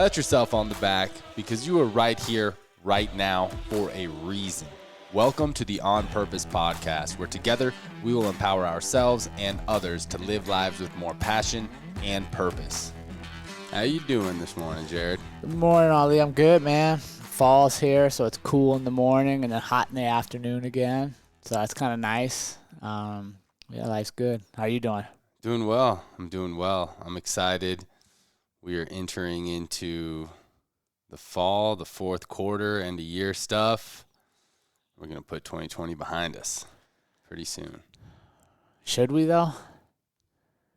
Pat yourself on the back because you are right here, right now, for a reason. Welcome to the On Purpose podcast, where together we will empower ourselves and others to live lives with more passion and purpose. How you doing this morning, Jared? Good morning, Ollie. I'm good, man. Fall's here, so it's cool in the morning and then hot in the afternoon again. So that's kind of nice. Life's good. How are you doing? Doing well. I'm doing well. I'm excited. We are entering into the fall, the fourth quarter, end of year stuff. We're going to put 2020 behind us pretty soon. Should we, though?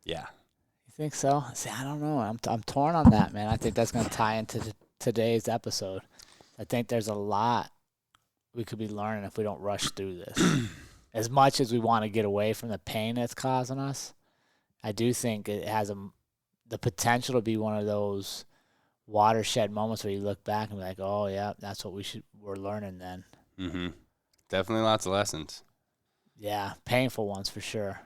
Yeah. You think so? See, I don't know. I'm torn on that, man. I think that's going to tie into today's episode. I think there's a lot we could be learning if we don't rush through this. As much as we want to get away from the pain that's causing us, I do think it has the potential to be one of those watershed moments where you look back and be like, oh, yeah, that's what we're learning then. Mm-hmm. Definitely lots of lessons. Yeah, painful ones for sure.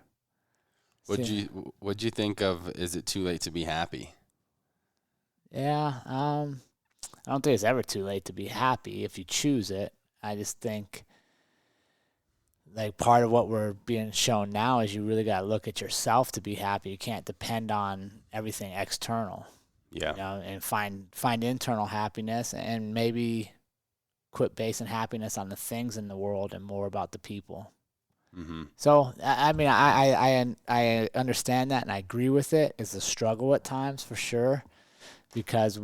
What'd you think of Is It Too Late to Be Happy? Yeah, I don't think it's ever too late to be happy if you choose it. I just think like part of what we're being shown now is you really got to look at yourself to be happy. You can't depend on everything external. Yeah. You know, and find internal happiness and maybe quit basing happiness on the things in the world and more about the people. Mm-hmm. So, I mean, I understand that and I agree with it. It's a struggle at times for sure because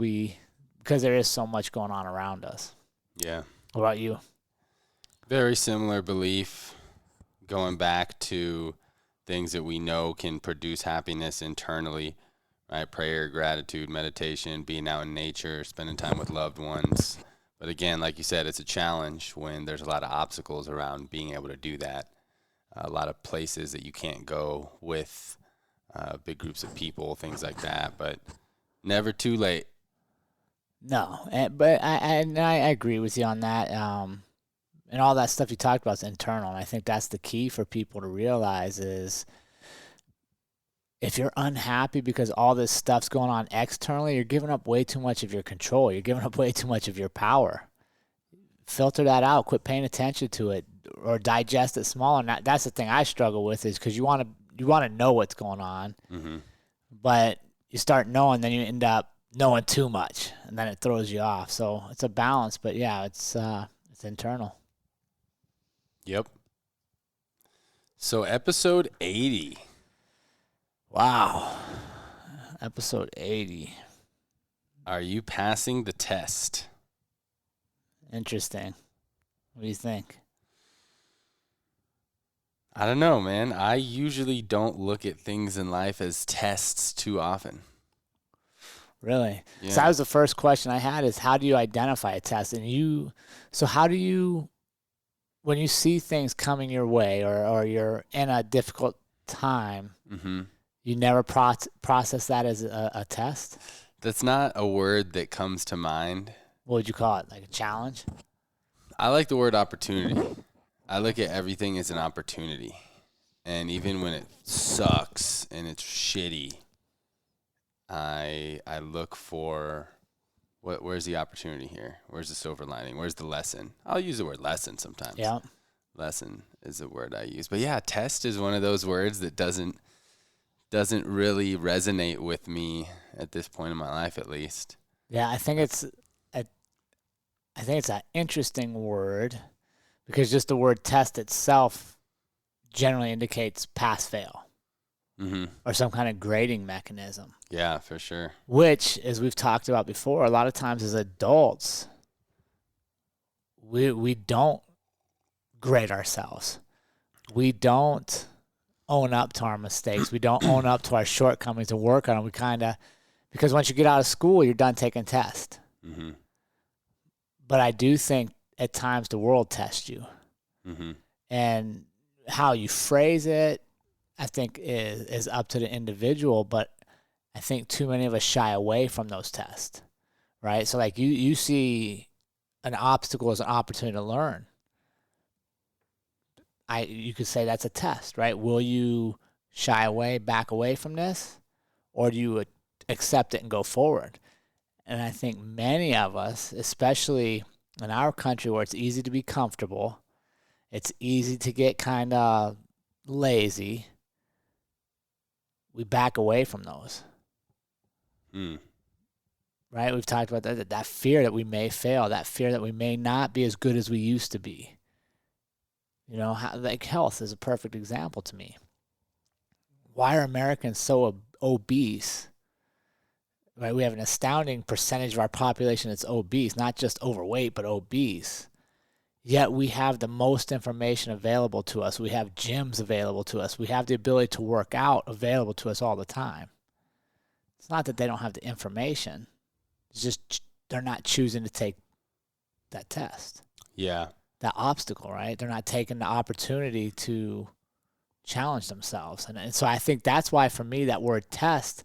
there is so much going on around us. Yeah. What about you? Very similar belief, going back to things that we know can produce happiness internally, right? Prayer, gratitude, meditation, being out in nature, spending time with loved ones. But again, like you said, it's a challenge when there's a lot of obstacles around being able to do that. A lot of places that you can't go with big groups of people, things like that. But never too late. No, but I agree with you on that. And all that stuff you talked about is internal. And I think that's the key for people to realize is if you're unhappy because all this stuff's going on externally, you're giving up way too much of your control. You're giving up way too much of your power. Filter that out. Quit paying attention to it or digest it smaller. And that's the thing I struggle with is because you want to know what's going on, Mm-hmm. but you start knowing, then you end up knowing too much, and then it throws you off. So it's a balance, but yeah, it's internal. Yep. So episode 80. Wow. Episode 80. Are you passing the test? Interesting. What do you think? I don't know, man. I usually don't look at things in life as tests too often. Really? Yeah. So that was the first question I had is how do you identify a test? So how do you, when you see things coming your way or you're in a difficult time, Mm-hmm. you never process that as a test? That's not a word that comes to mind. What would you call it? Like a challenge? I like the word opportunity. I look at everything as an opportunity. And even when it sucks and it's shitty, I look for where's the opportunity here? Where's the silver lining? Where's the lesson? I'll use the word lesson sometimes. Yeah. Lesson is the word I use. But yeah, test is one of those words that doesn't really resonate with me at this point in my life, at least. Yeah, I think it's an interesting word because just the word test itself generally indicates pass fail. Mm-hmm. Or some kind of grading mechanism. Yeah, for sure. Which, as we've talked about before, a lot of times as adults, we don't grade ourselves. We don't own up to our mistakes. We don't own up to our shortcomings and work on them. Because once you get out of school, you're done taking tests. Mm-hmm. But I do think at times the world tests you. Mm-hmm. And how you phrase it, I think is up to the individual, but I think too many of us shy away from those tests, right? So like you see an obstacle as an opportunity to learn. You could say that's a test, right? Will you shy away, back away from this, or do you accept it and go forward? And I think many of us, especially in our country where it's easy to be comfortable, it's easy to get kind of lazy, we back away from those. Right? We've talked about that fear that we may fail, that fear that we may not be as good as we used to be. You know, like health is a perfect example to me. Why are Americans so obese? Right? We have an astounding percentage of our population that's obese, not just overweight, but obese. Yet we have the most information available to us. We have gyms available to us. We have the ability to work out available to us all the time. It's not that they don't have the information. It's just they're not choosing to take that test. Yeah. That obstacle, right? They're not taking the opportunity to challenge themselves. And so I think that's why, for me, that word test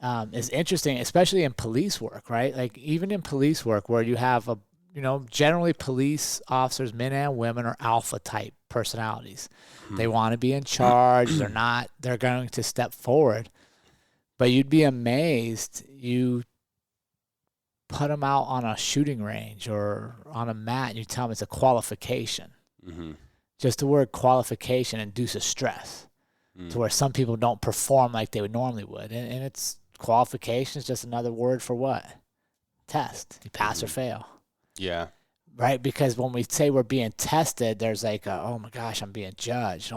is interesting, especially in police work, right? Like even in police work where you have generally police officers, men and women, are alpha type personalities. They want to be in charge. They're going to step forward. But you'd be amazed. You put them out on a shooting range or on a mat and you tell them it's a qualification. Just the word qualification induces stress to where some people don't perform like they would normally would. And it's qualification is just another word for what? Test. You pass or fail. Yeah. Right? Because when we say we're being tested, there's like, oh my gosh, I'm being judged.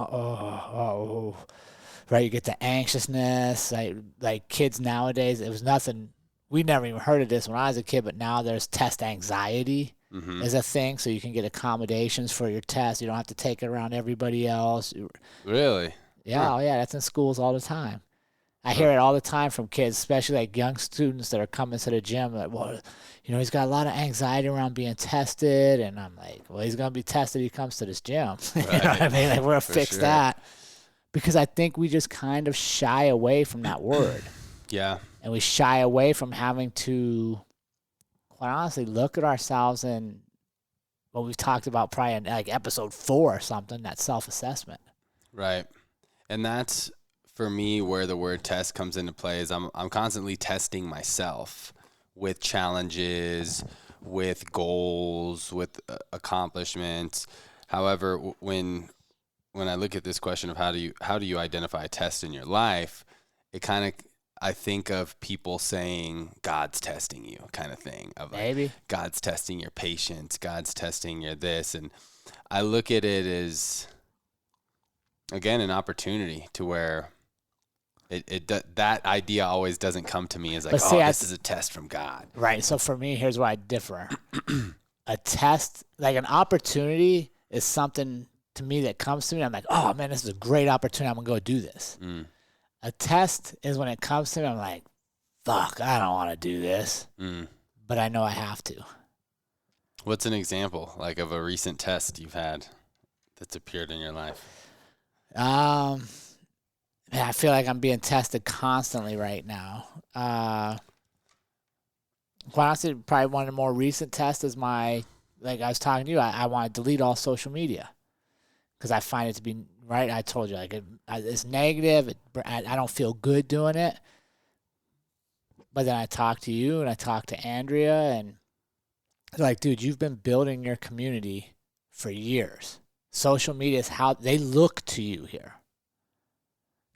Right? You get the anxiousness. Like kids nowadays, it was nothing. We never even heard of this when I was a kid, but now there's test anxiety is a thing. So you can get accommodations for your test. You don't have to take it around everybody else. Really? Yeah. Huh. Oh, yeah. That's in schools all the time. I hear it all the time from kids, especially like young students that are coming to the gym. Like, well, he's got a lot of anxiety around being tested. And I'm like, well, he's going to be tested. He comes to this gym. Right. You know what I mean? Like, we're going to fix that. Because I think we just kind of shy away from that word. Yeah. And we shy away from having to, quite honestly, look at ourselves and what we've talked about probably in like episode 4 or something, that self-assessment. Right. And that's, for me, where the word test comes into play is I'm constantly testing myself with challenges, with goals, with accomplishments. However, when I look at this question of how do you identify a test in your life, it kind of, I think of people saying God's testing you kind of thing, of like, maybe God's testing your patience, God's testing your this. And I look at it as, again, an opportunity to where that idea always doesn't come to me as like, this is a test from God. Right. So for me, here's where I differ. A test, like an opportunity, is something to me that comes to me. I'm like, oh man, this is a great opportunity. I'm going to go do this. A test is when it comes to me, I'm like, fuck, I don't want to do this, but I know I have to. What's an example like of a recent test you've had that's appeared in your life? I feel like I'm being tested constantly right now. Quite honestly, probably one of the more recent tests is like I was talking to you, I want to delete all social media because I find it to be, right, I told you, like it's negative. I don't feel good doing it. But then I talked to you and I talked to Andrea, and they're like, dude, you've been building your community for years. Social media is how they look to you here.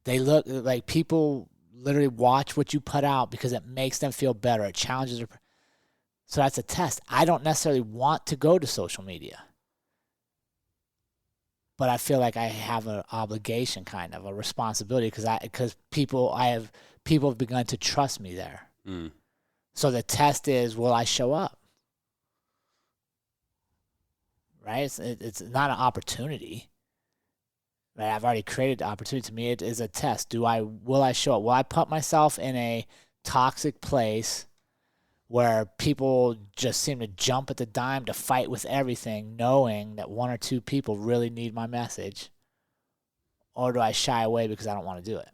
They look like people literally watch what you put out because it makes them feel better. It challenges them. So that's a test. I don't necessarily want to go to social media, but I feel like I have an obligation, kind of a responsibility, because people have begun to trust me there. So the test is, will I show up? Right? It's not an opportunity. Right? I've already created the opportunity. To me, it is a test. Will I show up? Will I put myself in a toxic place where people just seem to jump at the dime to fight with everything, knowing that one or two people really need my message? Or do I shy away because I don't want to do it?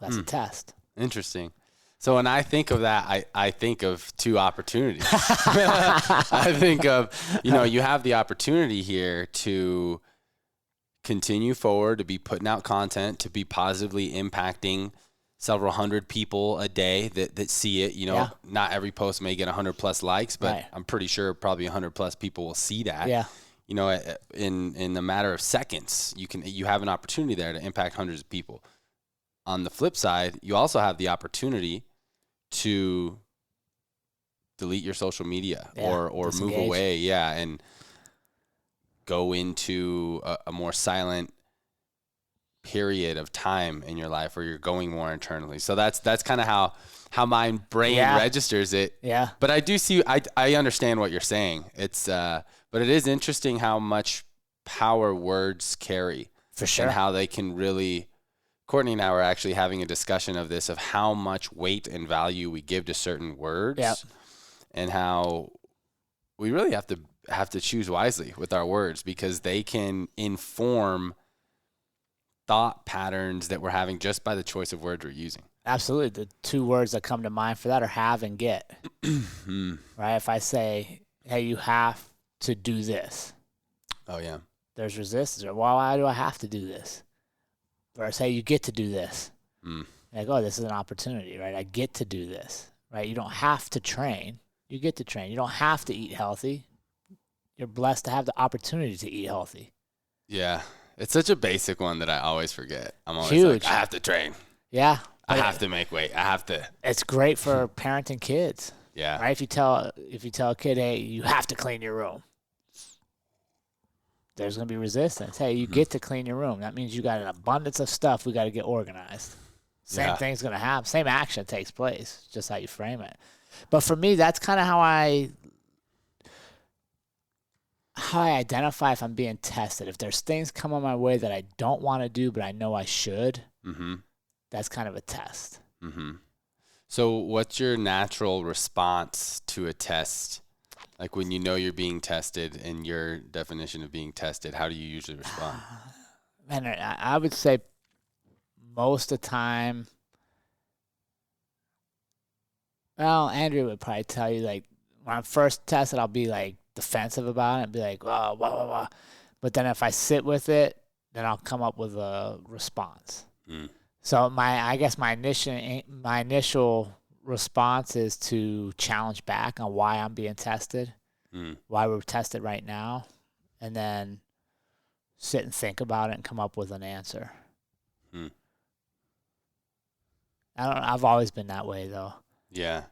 That's a test. Interesting. So when I think of that, I think of two opportunities. I think of, you have the opportunity here to continue forward, to be putting out content, to be positively impacting several hundred people a day that see it. Yeah. Not every post may get 100 plus likes, but Right. I'm pretty sure probably 100 plus people will see that. Yeah. In a matter of seconds, you have an opportunity there to impact hundreds of people. On the flip side, you also have the opportunity to delete your social media or move away. And go into a more silent period of time in your life where you're going more internally. So that's kind of how my brain registers it. Yeah. But I do see, I understand what you're saying. It's, but it is interesting how much power words carry. For sure. And how they can really, Courtney and I were actually having a discussion of this, of how much weight and value we give to certain words. Yep. And how we really have to choose wisely with our words, because they can inform thought patterns that we're having just by the choice of words we're using. Absolutely. The two words that come to mind for that are have and get. Right? If I say, hey, you have to do this. Oh, yeah. There's resistance. Or, well, why do I have to do this? Or I say, you get to do this. Like, oh, this is an opportunity, right? I get to do this, right? You don't have to train. You get to train. You don't have to eat healthy. You're blessed to have the opportunity to eat healthy. Yeah. It's such a basic one that I always forget. I'm always Huge. like, I have to train. Yeah. I have to make weight. I have to. It's great for parenting kids. Yeah. Right? If you tell a kid, hey, you have to clean your room, there's going to be resistance. Hey, you get to clean your room. That means you got an abundance of stuff. We got to get organized. Same thing's going to happen. Same action takes place, just how you frame it. But for me, that's kind of how I identify if I'm being tested. If there's things come on my way that I don't want to do, but I know I should, that's kind of a test. So what's your natural response to a test? Like when you know you're being tested, and your definition of being tested, how do you usually respond? Man, I would say most of the time, well, Andrew would probably tell you, like, when I'm first tested, I'll be like defensive about it and be like, oh, blah, blah, blah. But then if I sit with it, then I'll come up with a response. So I guess my initial response is to challenge back on why I'm being tested, why we're tested right now, and then sit and think about it and come up with an answer. I've always been that way, though. Yeah.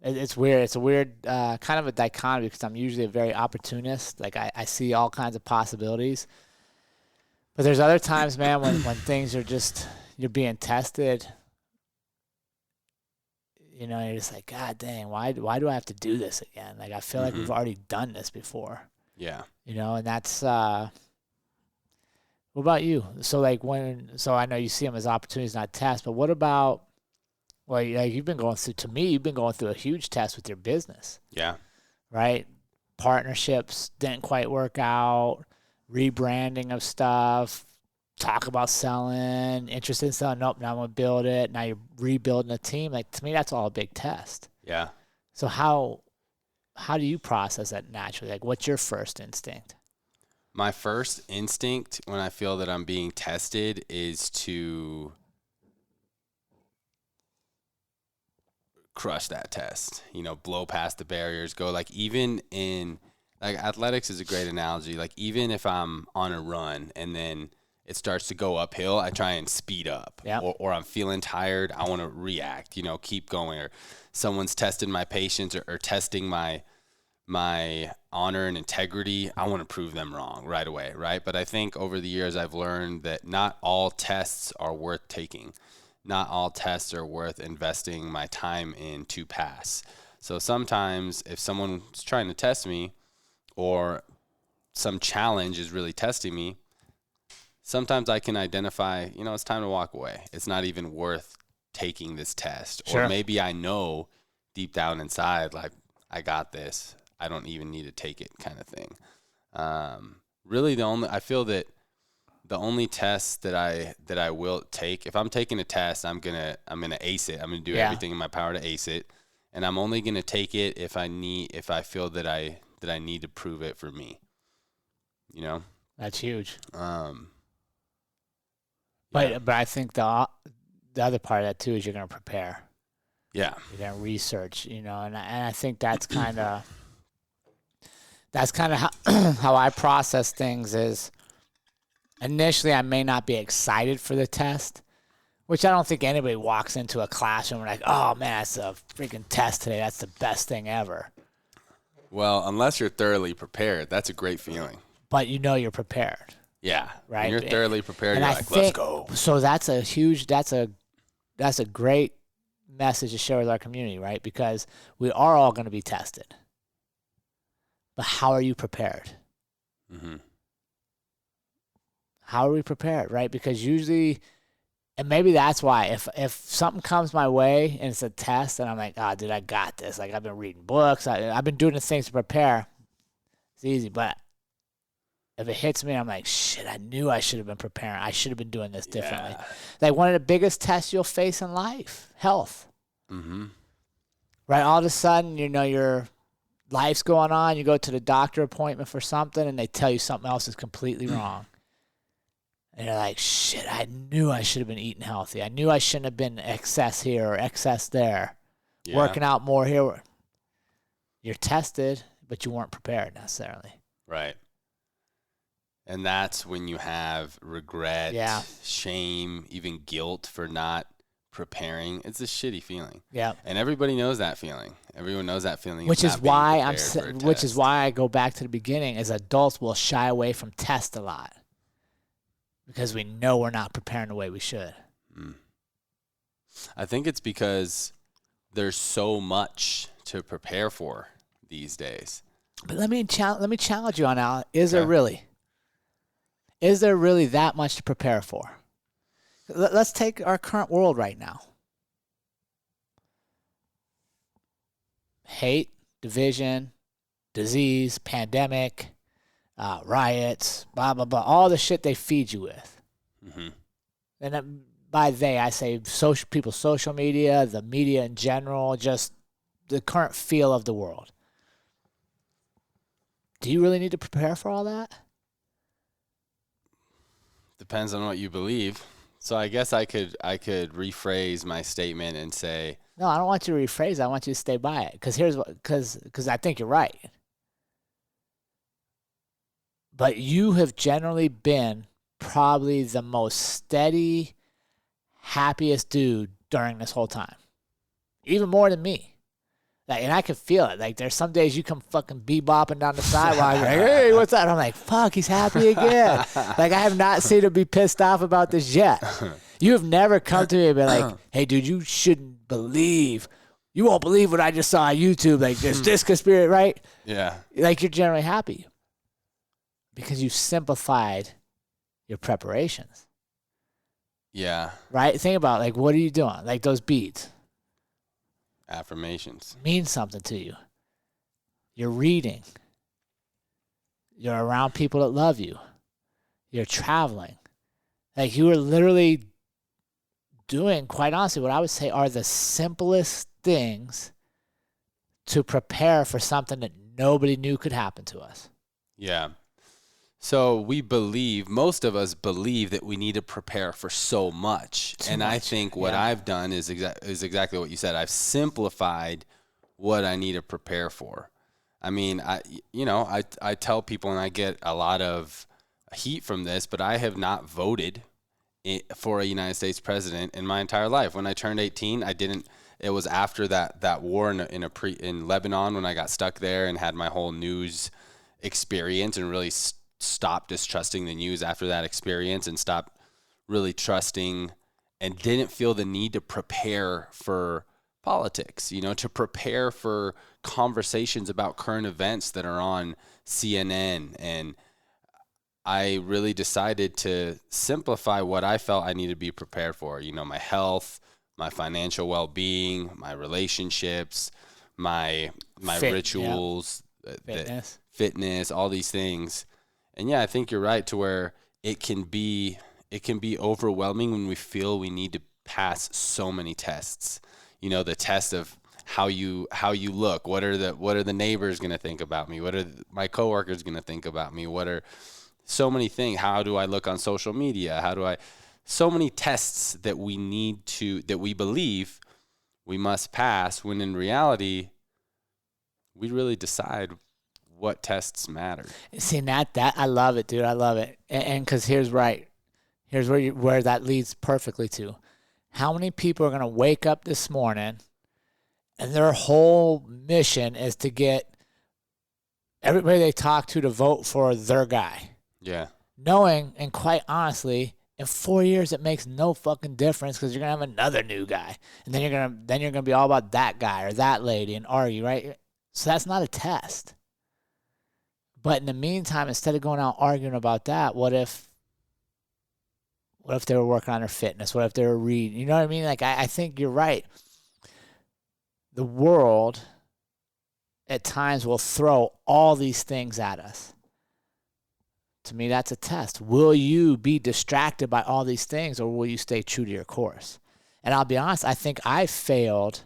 It's weird. It's a weird kind of a dichotomy, because I'm usually a very opportunist. Like I see all kinds of possibilities. But there's other times, man, when things are just, you're being tested, you're just like, God dang, why do I have to do this again? Like, I feel like we've already done this before. Yeah. And that's, what about you? So I know you see them as opportunities, not tests, but what about, well, you've been going through a huge test with your business. Yeah. Right? Partnerships didn't quite work out. Rebranding of stuff, talk about selling, interested in selling, nope, now I'm going to build it. Now you're rebuilding a team. Like, to me, that's all a big test. Yeah. So how do you process that naturally? Like, what's your first instinct? My first instinct when I feel that I'm being tested is to crush that test, blow past the barriers, go, like, even in, like, athletics is a great analogy. Like, even if I'm on a run and then it starts to go uphill, I try and speed up. Yep. Or I'm feeling tired, I want to react, keep going. Or someone's testing my patience or testing my honor and integrity, I want to prove them wrong right away, right? But I think over the years I've learned that not all tests are worth taking. Not all tests are worth investing my time in to pass. So sometimes if someone's trying to test me, or some challenge is really testing me, sometimes I can identify, it's time to walk away. It's not even worth taking this test. Sure. Or maybe I know deep down inside, like, I got this. I don't even need to take it, kind of thing. Really, I feel that the only test that I will take, if I'm taking a test, I'm gonna ace it. I'm gonna do everything in my power to ace it, and I'm only gonna take it if I feel that I need to prove it for me. That's huge. Yeah. But I think the other part of that too is you're going to prepare. Yeah. You're going to research, and I think that's kind of how, how I process things is initially I may not be excited for the test, which I don't think anybody walks into a classroom and like, oh man, that's a freaking test today. That's the best thing ever. Well, unless you're thoroughly prepared, that's a great feeling. But you're prepared. Yeah. Right. When you're thoroughly prepared, and you're I like, think, let's go. So that's a great message to share with our community, right? Because we are all going to be tested. But how are you prepared? Mm-hmm. How are we prepared, right? Because usually, and maybe that's why, if something comes my way and it's a test and I'm like, oh, dude, I got this. Like, I've been reading books. I've been doing the things to prepare. It's easy. But if it hits me, I'm like, shit, I knew I should have been preparing. I should have been doing this differently. Yeah. Like, one of the biggest tests you'll face in life, health. Mm-hmm. Right? All of a sudden, your life's going on. You go to the doctor appointment for something, and they tell you something else is completely wrong. And you're like, shit, I knew I should have been eating healthy. I knew I shouldn't have been excess here or excess there. Yeah. Working out more here. You're tested, but you weren't prepared necessarily. Right. And that's when you have regret, shame, even guilt for not preparing. It's a shitty feeling. Yeah. And everybody knows that feeling. Everyone knows that feeling. Which is why I go back to the beginning, is adults will shy away from tests a lot. Because we know we're not preparing the way we should. I think it's because there's so much to prepare for these days. But let me challenge you on that. Is there really? Is there really that much to prepare for? Let's take our current world right now. Hate, division, disease, pandemic, riots, blah, blah, blah, all the shit they feed you with. Mm-hmm. And by they, I say people's social media, the media in general, just the current feel of the world. Do you really need to prepare for all that? Depends on what you believe. So I guess I could rephrase my statement and say, no, I don't want you to rephrase it. I want you to stay by it. Because I think you're right. But you have generally been probably the most steady, happiest dude during this whole time. Even more than me. Like, and I can feel it. Like, there's some days you come fucking bebopping down the sidewalk. Like, hey, what's that? I'm like, fuck, he's happy again. Like, I have not seen him be pissed off about this yet. You have never come to me and been like, hey, dude, you won't believe what I just saw on YouTube. Like, there's this conspiracy, right? Yeah. Like, you're generally happy. Because you've simplified your preparations. Yeah. Right? Think about, like, what are you doing? Like, those beads. Affirmations. Mean something to you. You're reading. You're around people that love you. You're traveling. Like, you are literally doing, quite honestly, what I would say are the simplest things to prepare for something that nobody knew could happen to us. Yeah. So most of us believe that we need to prepare for so much. I think what I've done is exactly what you said. I've simplified what I need to prepare for. I mean, I tell people, and I get a lot of heat from this, but I have not voted for a United States president in my entire life. When I turned 18, I didn't. It was after that war in Lebanon when I got stuck there and had my whole news experience and really stopped distrusting the news after that experience and stopped really trusting and didn't feel the need to prepare for politics, to prepare for conversations about current events that are on CNN. And I really decided to simplify what I felt I needed to be prepared for, my health, my financial well-being, my relationships, my rituals, fitness, all these things. And yeah, I think you're right to where it can be overwhelming when we feel we need to pass so many tests. The test of how you look. What are the neighbors going to think about me? What are my coworkers going to think about me? What are so many things? How do I look on social media? so many tests that we believe we must pass, when in reality, we really decide what tests matter. See, that I love it, dude. I love it. And because here's where that leads perfectly to. How many people are going to wake up this morning and their whole mission is to get everybody they talk to vote for their guy? Yeah. Knowing, and quite honestly, in 4 years it makes no fucking difference because you're gonna have another new guy, and then you're gonna be all about that guy or that lady and argue, right? So that's not a test. But in the meantime, instead of going out arguing about that, what if they were working on their fitness? What if they were reading? You know what I mean? Like, I think you're right. The world at times will throw all these things at us. To me, that's a test. Will you be distracted by all these things, or will you stay true to your course? And I'll be honest, I think I failed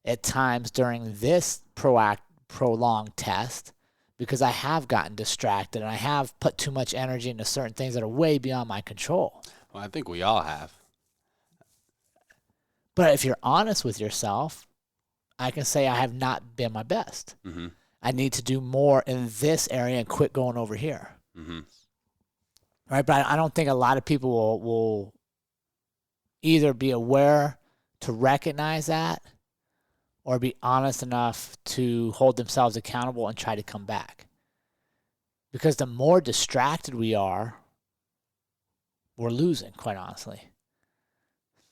at times during this prolonged test because I have gotten distracted and I have put too much energy into certain things that are way beyond my control. Well, I think we all have. But if you're honest with yourself, I can say I have not been my best. Mm-hmm. I need to do more in this area and quit going over here. Mm-hmm. Right, but I don't think a lot of people will either be aware to recognize that or be honest enough to hold themselves accountable and try to come back. Because the more distracted we are, we're losing, quite honestly.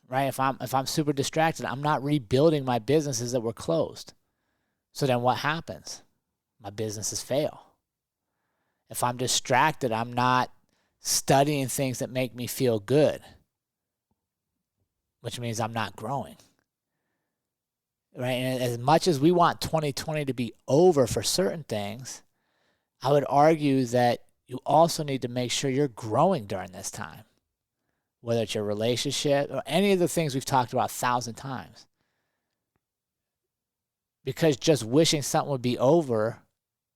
Right? If I'm super distracted, I'm not rebuilding my businesses that were closed. So then what happens? My businesses fail. If I'm distracted, I'm not studying things that make me feel good, which means I'm not growing. Right? And as much as we want 2020 to be over for certain things, I would argue that you also need to make sure you're growing during this time, whether it's your relationship or any of the things we've talked about 1,000 times. Because just wishing something would be over,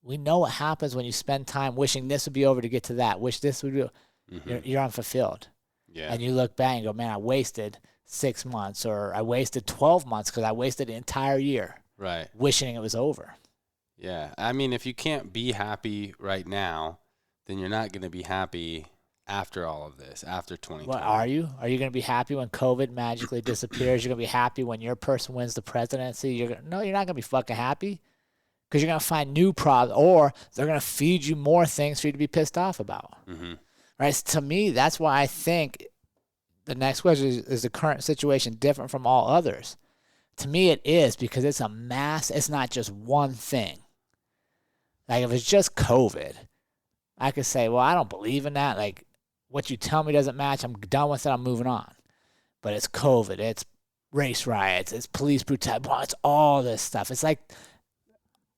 we know what happens when you spend time wishing this would be over to get to that, wish this would be. Mm-hmm. You're unfulfilled. Yeah. And you look back and go, man, I wasted 6 months, or I wasted 12 months because I wasted the entire year. Right. Wishing it was over. Yeah. I mean, if you can't be happy right now, then you're not going to be happy after all of this, after 2020. What are you? Are you going to be happy when COVID magically disappears? You're going to be happy when your person wins the presidency? No, you're not going to be fucking happy. Because you're going to find new problems, or they're going to feed you more things for you to be pissed off about. Mm-hmm. Right? So to me, that's why I think the next question is the current situation different from all others? To me, it is, because it's a mass. It's not just one thing. Like, if it's just COVID, I could say, well, I don't believe in that. Like, what you tell me doesn't match. I'm done with it. I'm moving on. But it's COVID. It's race riots. It's police brutality. Well, it's all this stuff. It's like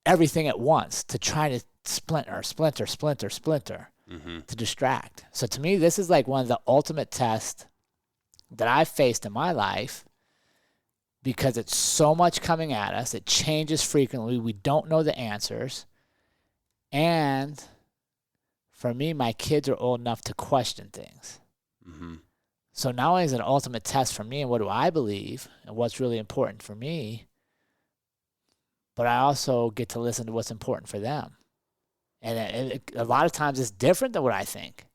everything at once to try to splinter, mm-hmm. to distract. So to me, this is like one of the ultimate tests that I've faced in my life, because it's so much coming at us. It changes frequently. We don't know the answers. And for me, my kids are old enough to question things. Mm-hmm. So not only is it an ultimate test for me and what do I believe and what's really important for me, but I also get to listen to what's important for them. And a lot of times it's different than what I think,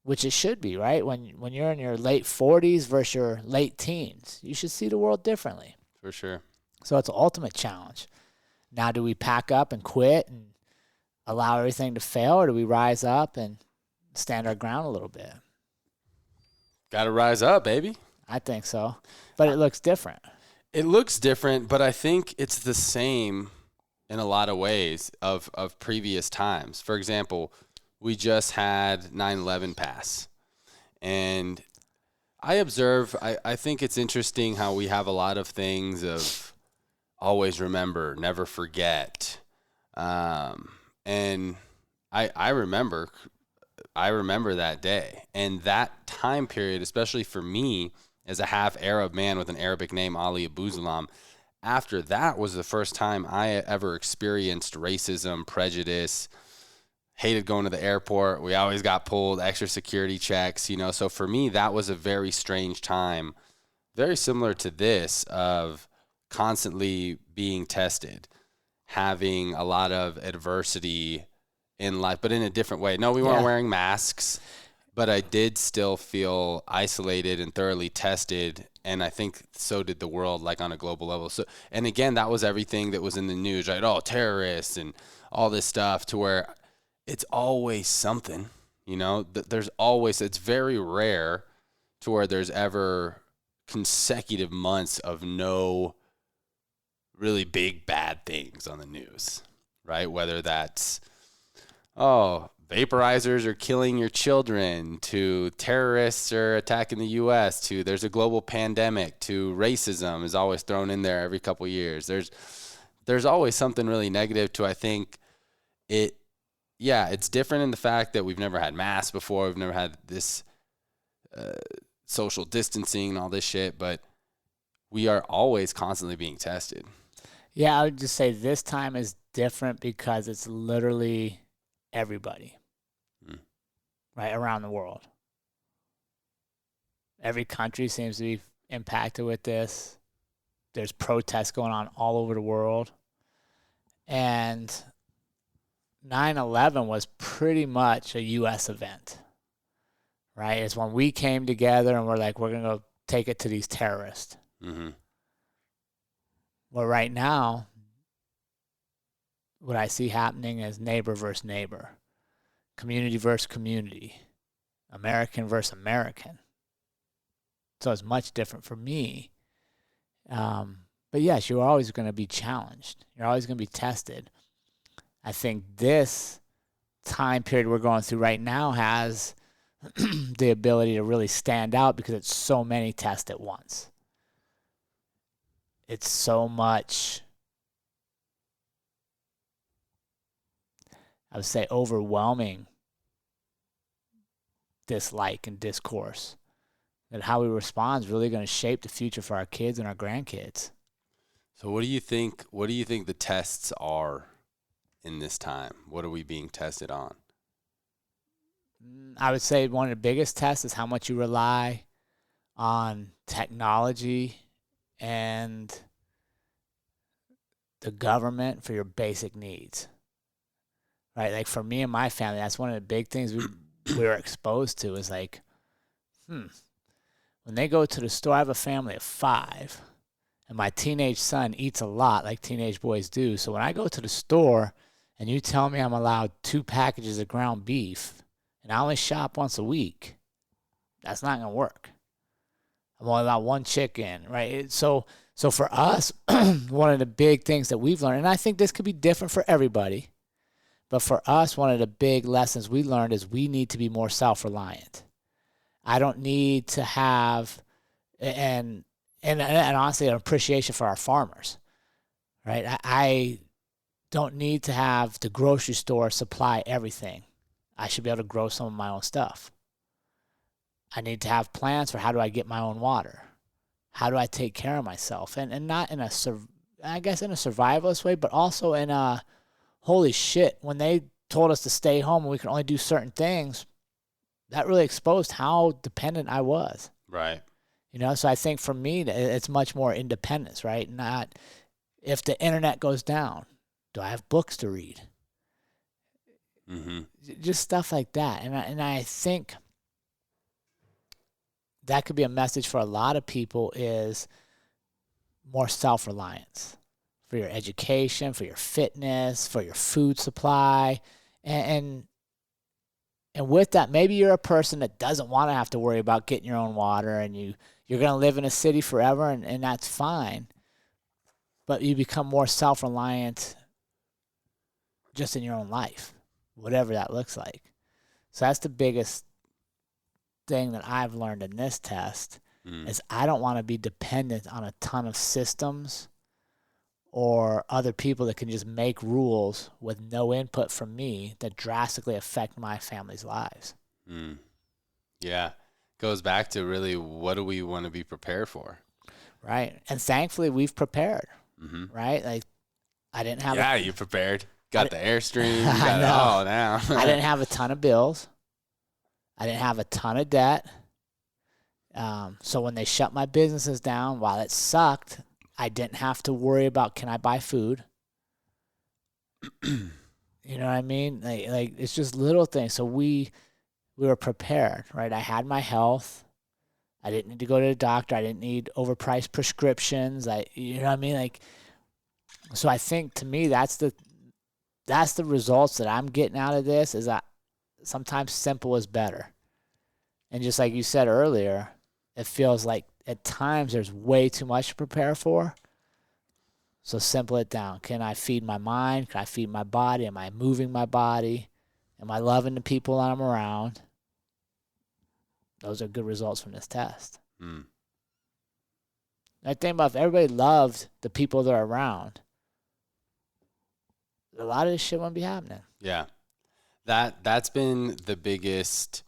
which it should be, right? When you're in your late 40s versus your late teens, you should see the world differently. For sure. So it's an ultimate challenge. Now, do we pack up and quit and allow everything to fail, or do we rise up and stand our ground a little bit? Got to rise up, baby. I think so. But it looks different. It looks different, but I think it's the same in a lot of ways of previous times. For example, we just had 9/11 pass. And I observe, I think it's interesting how we have a lot of things of always remember, never forget. And I remember that day. And that time period, especially for me as a half Arab man with an Arabic name, Ali Abu Zalam, after that was the first time I ever experienced racism, prejudice, hated going to the airport. We always got pulled, extra security checks, So for me, that was a very strange time, very similar to this, of constantly being tested, having a lot of adversity in life, but in a different way. No, we weren't wearing masks, but I did still feel isolated and thoroughly tested. And I think so did the world, like on a global level. So, and again, that was everything that was in the news, right? Oh, terrorists and all this stuff, to where it's always something, there's always, it's very rare to where there's ever consecutive months of no really big bad things on the news, right? Whether that's, vaporizers are killing your children, to terrorists are attacking the U.S., to there's a global pandemic, to racism is always thrown in there every couple of years. There's always something really negative to, I think it's different in the fact that we've never had masks before. We've never had this social distancing and all this shit, but we are always constantly being tested. Yeah, I would just say this time is different because it's literally everybody, right, around the world. Every country seems to be impacted with this. There's protests going on all over the world. And 9/11 was pretty much a U.S. event, right? It's when we came together and we're like, we're going to go take it to these terrorists. Mm-hmm. Well, right now, what I see happening is neighbor versus neighbor, community versus community, American versus American. So it's much different for me. But yes, you're always going to be challenged. You're always going to be tested. I think this time period we're going through right now has the ability to really stand out because it's so many tests at once. It's so much, I would say, overwhelming dislike and discourse, that how we respond is really going to shape the future for our kids and our grandkids. So what do you think the tests are in this time? What are we being tested on? I would say one of the biggest tests is how much you rely on technology and the government for your basic needs, right? Like for me and my family, that's one of the big things we were exposed to is like, when they go to the store, I have a family of 5, and my teenage son eats a lot like teenage boys do. So when I go to the store and you tell me I'm allowed 2 packages of ground beef and I only shop once a week, that's not going to work. I'm only allowed 1 chicken, right? So for us, one of the big things that we've learned, and I think this could be different for everybody, but for us, one of the big lessons we learned is we need to be more self-reliant. I don't need to have, and honestly, an appreciation for our farmers, right? I don't need to have the grocery store supply everything. I should be able to grow some of my own stuff. I need to have plans for how do I get my own water? How do I take care of myself? And not in a, I guess in a survivalist way, but also in a, holy shit, when they told us to stay home and we could only do certain things, that really exposed how dependent I was. Right. So I think for me, it's much more independence, right? Not if the internet goes down, do I have books to read? Mm-hmm. Just stuff like that. And I think that could be a message for a lot of people is more self-reliance for your education, for your fitness, for your food supply. And with that, maybe you're a person that doesn't want to have to worry about getting your own water and you're going to live in a city forever and that's fine. But you become more self-reliant just in your own life, whatever that looks like. So that's the biggest thing that I've learned in this test is I don't want to be dependent on a ton of systems or other people that can just make rules with no input from me that drastically affect my family's lives. Yeah. Goes back to really what do we want to be prepared for? Right. And thankfully we've prepared. Mm-hmm. Right? Like I didn't have you prepared. Got the Airstream. You I got it know. all now. I didn't have a ton of bills. I didn't have a ton of debt. So when they shut my businesses down, while it sucked, I didn't have to worry about, can I buy food? You know what I mean? Like it's just little things. So we were prepared, right? I had my health. I didn't need to go to the doctor. I didn't need overpriced prescriptions. You know what I mean? Like, so I think to me that's the results that I'm getting out of this, is that sometimes simple is better. And just like you said earlier, it feels like at times there's way too much to prepare for. So simple it down. Can I feed my mind? Can I feed my body? Am I moving my body? Am I loving the people that I'm around? Those are good results from this test. I think about if everybody loved the people they're around, a lot of this shit wouldn't be happening. Yeah. That's been the biggest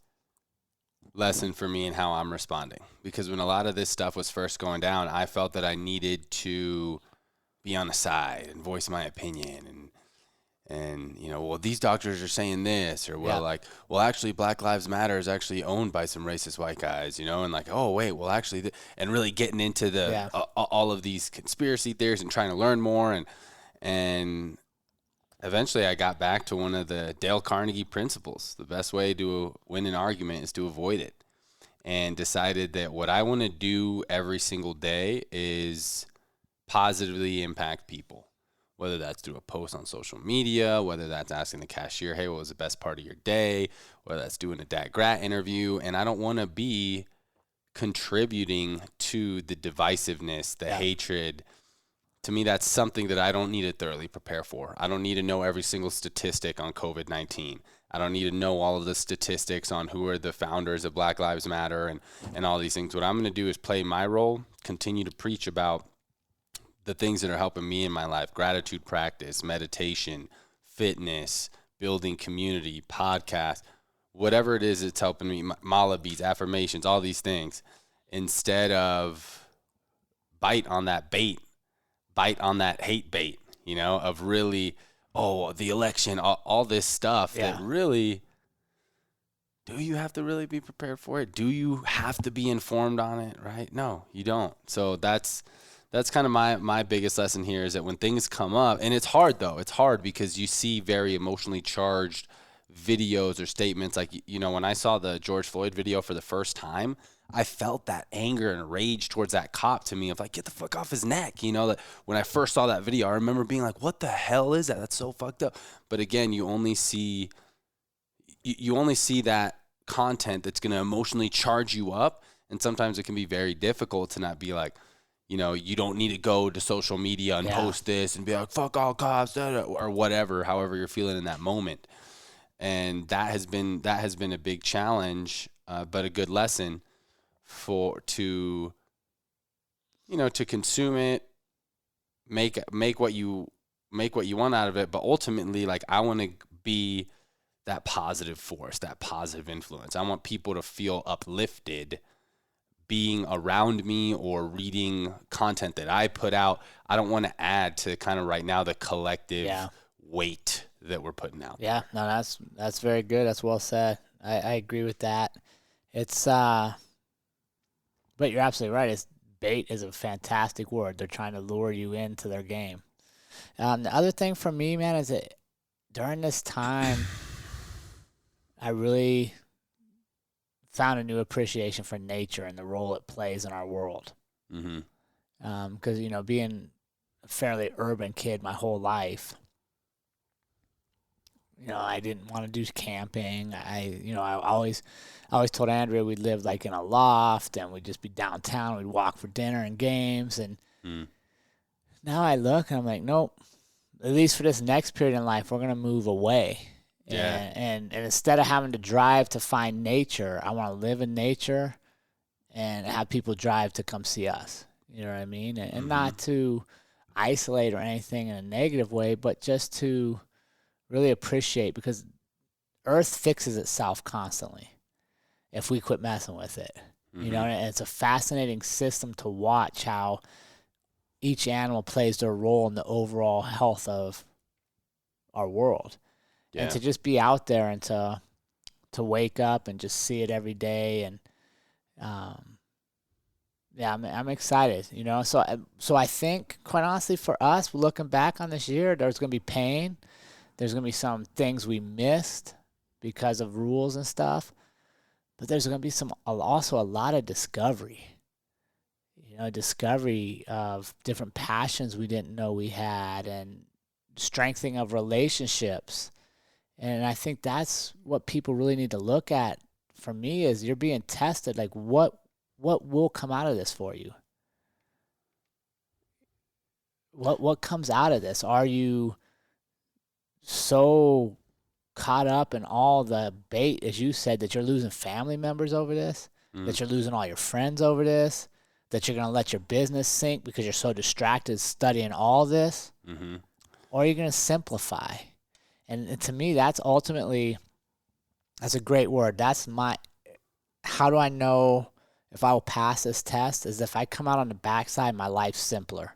lesson for me in how I'm responding. Because when a lot of this stuff was first going down, I felt that I needed to be on the side and voice my opinion and you know, well, these doctors are saying this, or well, actually Black Lives Matter is actually owned by some racist white guys, you know, and like, oh wait, well actually, and really getting into the all of these conspiracy theories and trying to learn more, and eventually I got back to one of the Dale Carnegie principles: the best way to win an argument is to avoid it, and decided that what I want to do every single day is positively impact people, whether that's through a post on social media, whether that's asking the cashier, hey, what was the best part of your day, whether that's doing a Dat Grat interview. And I don't want to be contributing to the divisiveness, the hatred. To me, that's something that I don't need to thoroughly prepare for. I don't need to know every single statistic on COVID-19. I don't need to know all of the statistics on who are the founders of Black Lives Matter and all these things. What I'm going to do is play my role, continue to preach about the things that are helping me in my life: gratitude practice, meditation, fitness, building community, podcast, whatever it is that's helping me, mala beats, affirmations, all these things, instead of bite on that hate bait, you know, of really, oh, the election, all this stuff that really, do you have to really be prepared for it? Do you have to be informed on it, right? No, you don't. So that's kind of my biggest lesson here, is that when things come up, and it's hard though, it's hard because you see very emotionally charged videos or statements. Like, you know, when I saw the George Floyd video for the first time, I felt that anger and rage towards that cop to me of like, get the fuck off his neck. You know, that when I first saw that video, I remember being like, what the hell is that? That's so fucked up. But again, you only see that content that's going to emotionally charge you up. And sometimes it can be very difficult to not be like, you know, you don't need to go to social media and post this and be like, fuck all cops, or whatever, however you're feeling in that moment. And that has been a big challenge, but a good lesson to consume it, make what you want out of it. But ultimately, like, I want to be that positive force, that positive influence. I want people to feel uplifted being around me or reading content that I put out. I don't want to add to kind of right now the collective weight that we're putting out. Yeah, no, that's very good. That's well said. I agree with that. It's but you're absolutely right. Bait is a fantastic word. They're trying to lure you into their game. The other thing for me, man, is that during this time, I really found a new appreciation for nature and the role it plays in our world. Because, you know, being a fairly urban kid my whole life, you know, I didn't want to do camping. I always told Andrea we'd live like in a loft and we'd just be downtown. We'd walk for dinner and games. And now I look and I'm like, nope, at least for this next period in life, we're going to move away. Yeah. And instead of having to drive to find nature, I want to live in nature and have people drive to come see us. You know what I mean? And not to isolate or anything in a negative way, but just to really appreciate, because Earth fixes itself constantly if we quit messing with it. You know, and it's a fascinating system to watch how each animal plays their role in the overall health of our world. Yeah. And to just be out there and to wake up and just see it every day. And yeah, I'm excited, you know. So I think, quite honestly, for us, looking back on this year, there's going to be pain. There's going to be some things we missed because of rules and stuff. But there's going to be also a lot of discovery. You know, discovery of different passions we didn't know we had, and strengthening of relationships. And I think that's what people really need to look at. For me, is you're being tested. Like, what will come out of this for you? What comes out of this? Are you so caught up in all the bait, as you said, that you're losing family members over this, that you're losing all your friends over this, that you're going to let your business sink because you're so distracted studying all this? Mm-hmm. Or are you going to simplify? And to me, that's ultimately, that's a great word. How do I know if I will pass this test? Is if I come out on the backside, my life's simpler.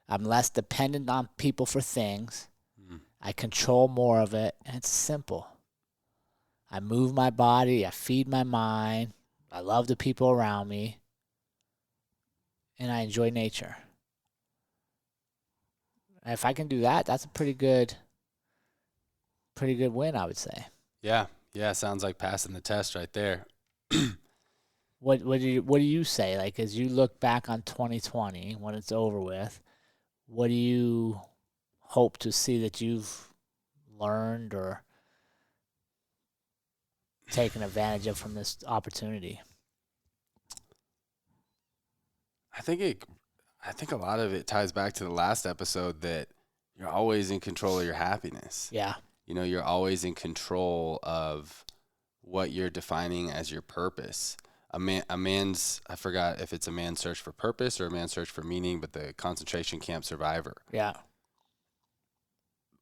I'm less dependent on people for things. I control more of it, and it's simple. I move my body, I feed my mind, I love the people around me, and I enjoy nature. And if I can do that, that's a pretty good win, I would say. Yeah. Yeah. Sounds like passing the test right there. What do you say? Like, as you look back on 2020, when it's over with, what do you hope to see that you've learned or taken advantage of from this opportunity? I think a lot of it ties back to the last episode, that you're always in control of your happiness. Yeah. You know, you're always in control of what you're defining as your purpose. I forgot if it's a man's search for purpose or a man's search for meaning, but the concentration camp survivor. Yeah.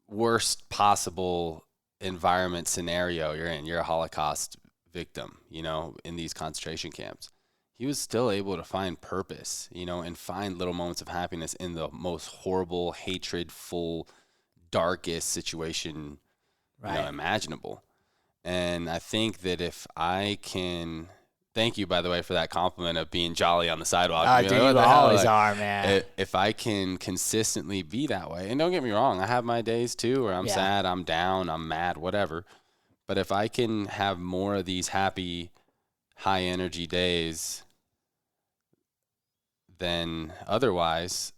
Worst possible environment scenario you're in. You're a Holocaust victim, you know, in these concentration camps. He was still able to find purpose, you know, and find little moments of happiness in the most horrible, hatred-full, darkest situation, imaginable. And I think that if I can, thank you, by the way, for that compliment of being jolly on the sidewalk. Oh, dude, you always are, man. If I can consistently be that way, and don't get me wrong, I have my days too where I'm sad, I'm down, I'm mad, whatever. But if I can have more of these happy, high energy days than otherwise,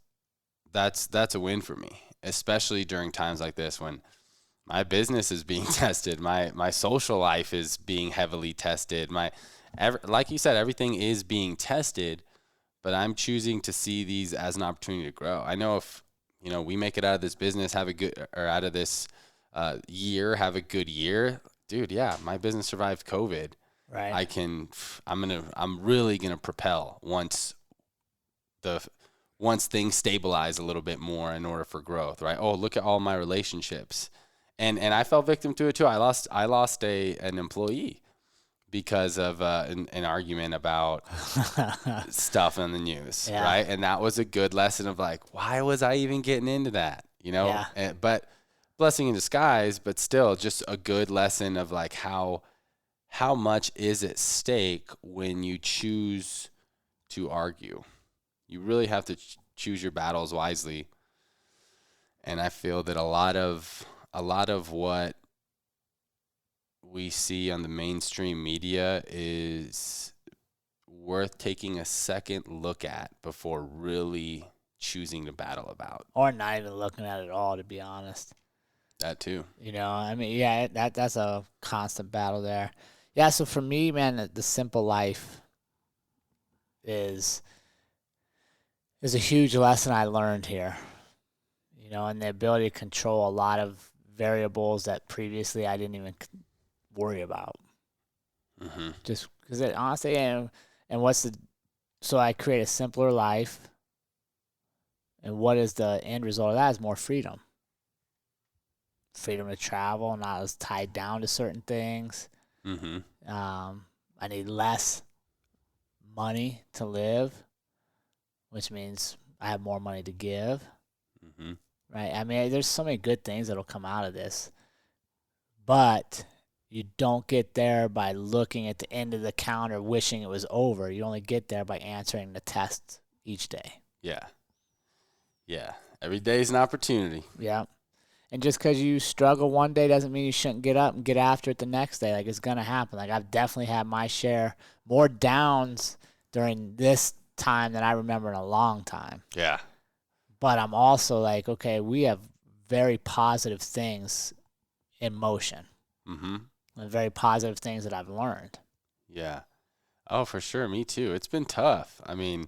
that's a win for me, especially during times like this when my business is being tested, my social life is being heavily tested, like you said, everything is being tested, but I'm choosing to see these as an opportunity to grow. I know if, you know, we make it out of this business, out of this year, have a good year, dude. Yeah, my business survived COVID. Right. I'm really gonna propel once things stabilize a little bit more in order for growth, right? Oh, look at all my relationships. And I fell victim to it too. I lost an employee because of an argument about stuff on the news, right? And that was a good lesson of like, why was I even getting into that? You know? Yeah. But blessing in disguise, but still just a good lesson of like how much is at stake when you choose to argue. You really have to choose your battles wisely. And I feel that a lot of what we see on the mainstream media is worth taking a second look at before really choosing to battle about. Or not even looking at it at all, to be honest. That too. You know, I mean, yeah, that's a constant battle there. Yeah, so for me, man, the simple life is a huge lesson I learned here. You know, and the ability to control a lot of variables that previously I didn't even worry about. Mm-hmm. Just because it honestly, and so I create a simpler life. And what is the end result of that? Is more freedom. Freedom to travel, not as tied down to certain things. Mm-hmm. I need less money to live, which means I have more money to give. Mm-hmm. right? I mean, there's so many good things that'll come out of this, but you don't get there by looking at the end of the counter wishing it was over. You only get there by answering the test each day. Yeah. Yeah. Every day is an opportunity. Yeah. And just because you struggle one day doesn't mean you shouldn't get up and get after it the next day. Like, it's going to happen. Like, I've definitely had my share more downs during this time than I remember in a long time. Yeah. But I'm also like, okay, we have very positive things in motion. Mm-hmm. And very positive things that I've learned. Yeah. Oh, for sure. Me too. It's been tough. I mean,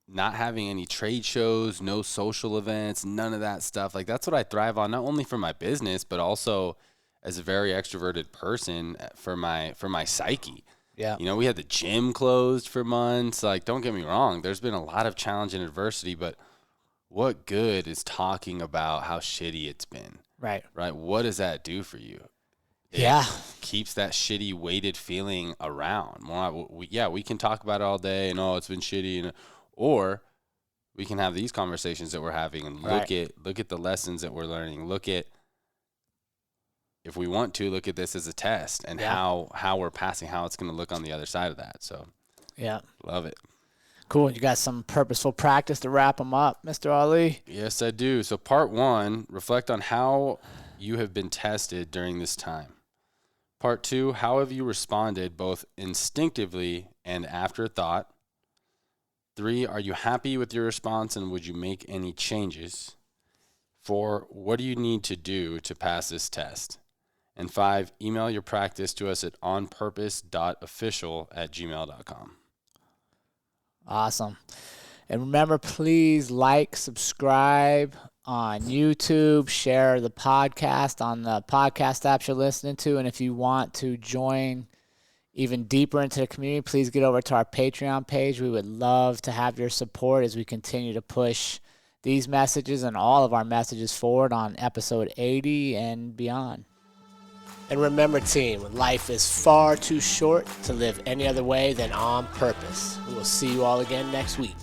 not having any trade shows, no social events, none of that stuff. Like, that's what I thrive on, not only for my business, but also as a very extroverted person for my psyche. Yeah. You know, we had the gym closed for months. Like, don't get me wrong, there's been a lot of challenge and adversity, but what good is talking about how shitty it's been? Right. Right? What does that do for you? It keeps that shitty weighted feeling around. We can talk about it all day and, oh, it's been shitty, or we can have these conversations that we're having and look at the lessons that we're learning. Look at, if we want to, look at this as a test and how we're passing, how it's going to look on the other side of that. So, yeah, love it. Cool. You got some purposeful practice to wrap them up, Mr. Ali? Yes, I do. So part 1, reflect on how you have been tested during this time. Part 2, how have you responded both instinctively and after thought? 3, are you happy with your response and would you make any changes? 4, what do you need to do to pass this test? And 5, email your practice to us at onpurpose.official@gmail.com. Awesome. And remember, please like, subscribe on YouTube, share the podcast on the podcast apps you're listening to. And if you want to join even deeper into the community, please get over to our Patreon page. We would love to have your support as we continue to push these messages and all of our messages forward on episode 80 and beyond. And remember, team, life is far too short to live any other way than on purpose. We will see you all again next week.